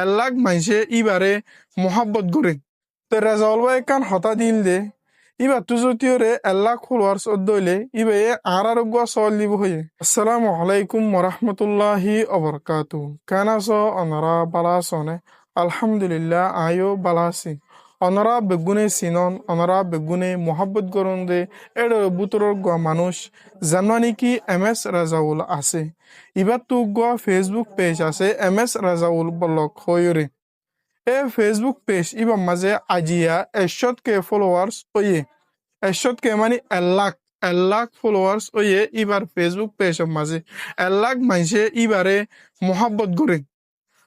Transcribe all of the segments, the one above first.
এলাক মাইসে ইবারে মোহাব্বত করে তো রেজাউল ভাই কান হতা দিল দে ইবা তুজতিওরে এলাক ফলোয়ার্স দইলে ইবে আরোগ্য সল দিব হয়ে আসসালামু আলাইকুম ওরহমতুল্লাহি অবরকাতু কানাস অনরা বালাসনে আলহামদুলিল্লাহ আয়ো বালাসি অনরা বেগুনে সিনন অনরা বেগুনে মোহাব্বত করুন দে এর বুতরর গোয়া মানুষ জানানি কি এস রাজাউল আছে ইবার তু গোয়া ফেসবুক পেজ আছে এস রাজাউল ব্লগ হয়রে এ ফেসবুক পেজ ইবার মাঝে আজিয়া 100K ফলোয়ার্স ওয়ে 100K মানে 1 লাখ ফলোয়ার্স ওয়ে ইবার ফেসবুক পেজের মাঝে 1 লাখ মাইসে ইবারে মোহাব্বত করে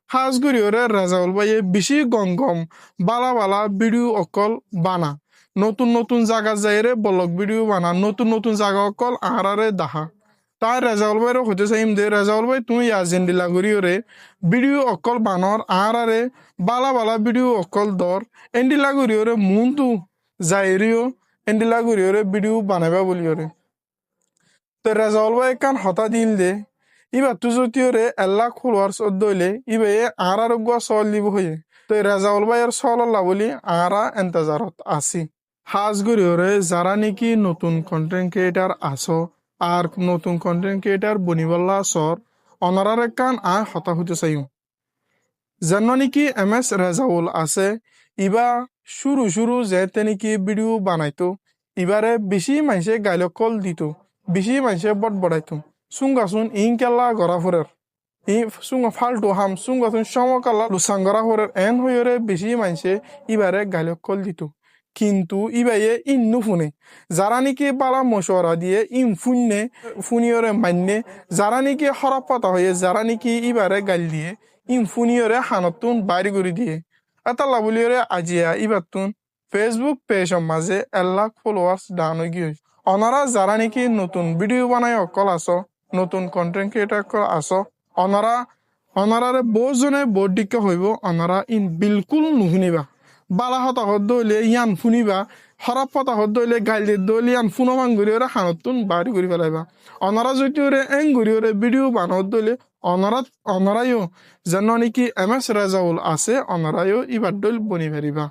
হাজ গরিয়রে রাজাউল ভাইয়ে বেশি গম বালা বালা ভিডিও অকল বানা নতুন নতুন জায়গা যাইরে ব্লগ ভিডিও বানা নতুন নতুন জায়গা অকল আহারে দাহা তাই রেজাউল ভাইয়ের হতে চাইম দে রেজাউল ভাই তুমি ইয়াজেন্ডিলা গরিয়রে ভিডিও অকল বানর আহারে বালা বালা ভিডিও অকল দর এন্ডিলা গরিয়রে মুন্তু যাইরিও এন্ডিলা গরিয়রে ভিডিও বানাবা বলিয়রে তো রেজাউল ভাই কান হতা দিল দে ইবা তুজতিওরে 1 লাখ ফলোয়ার্স দইলে ইবে আরোগ্য সল দিব হয়ে তো রেজাউল ভাইয়ের সল্লাহ বলি আরা এন্তজারত আসি হাজ গরিয়রে যারা নাকি নতুন কন্টেন্ট ক্রিয়েটার আসো আর নতুন কন্টেন্ট ক্রিয়েটার বনিবল্লা সর অনারারে কান হতা হতে চাইও যেন নাকি এস রেজাউল আছে ইবা শুরু যেতে নাকি ভিডিও বানাইতো ইবারে বেশি মাইসে গাইলক কল দিত বেশি মাইসে বট বড়াইতো সুঙ্গাসুন ইং কেলা গড়া ফরের সুঙ্গ ফাল্টু হাম সুঙ্গাসুন সমকালা লুসাঙ্গরা ফরের এন হইরে বেশি মাইসে ইবারে গাইলক কল দিত কিন্তু ইবাইয়ে ইন্নু ফুনে যারা নাকি বালা মশওয়ারা দিয়ে ফুনিয়রে মান্যে যারা নাকি হরাপ পাতা হয়ে যারা নাকি ইবারে গাল দিয়ে ফুনিয়রে হানতুন বাইরে করে দিয়ে এতাল্লা বলিয়রে আজিয়া ইবাতুন ফেসবুক পেজের মাঝে 1 লাখ ফলোয়ার্স ডাউন গিয়ে অনারা যারা নাকি নতুন ভিডিও বানায় অকল আসো নতুন কন্টেন্ট ক্রিয়েটার আসো অনারারে বহুজনে বহুত দিকে হইব অনারা বিলকুল নুশুনিবা বালা হতা হদ দইলে ইয়ান ফুনিবা হরাপ হতা হদ দইলে গাইল দইলে ইয়ান ফুনমান ঘুরিওরে হানতুন বাড়ি ঘুরি ফেলাইবা অনারা যদিওরে এং ঘুরিওরে ভিডিও বানাত দইলে অনারাইও যেন নাকি এস রেজাউল আছে অনারাইও ইবার দইল বনি ফেরিবা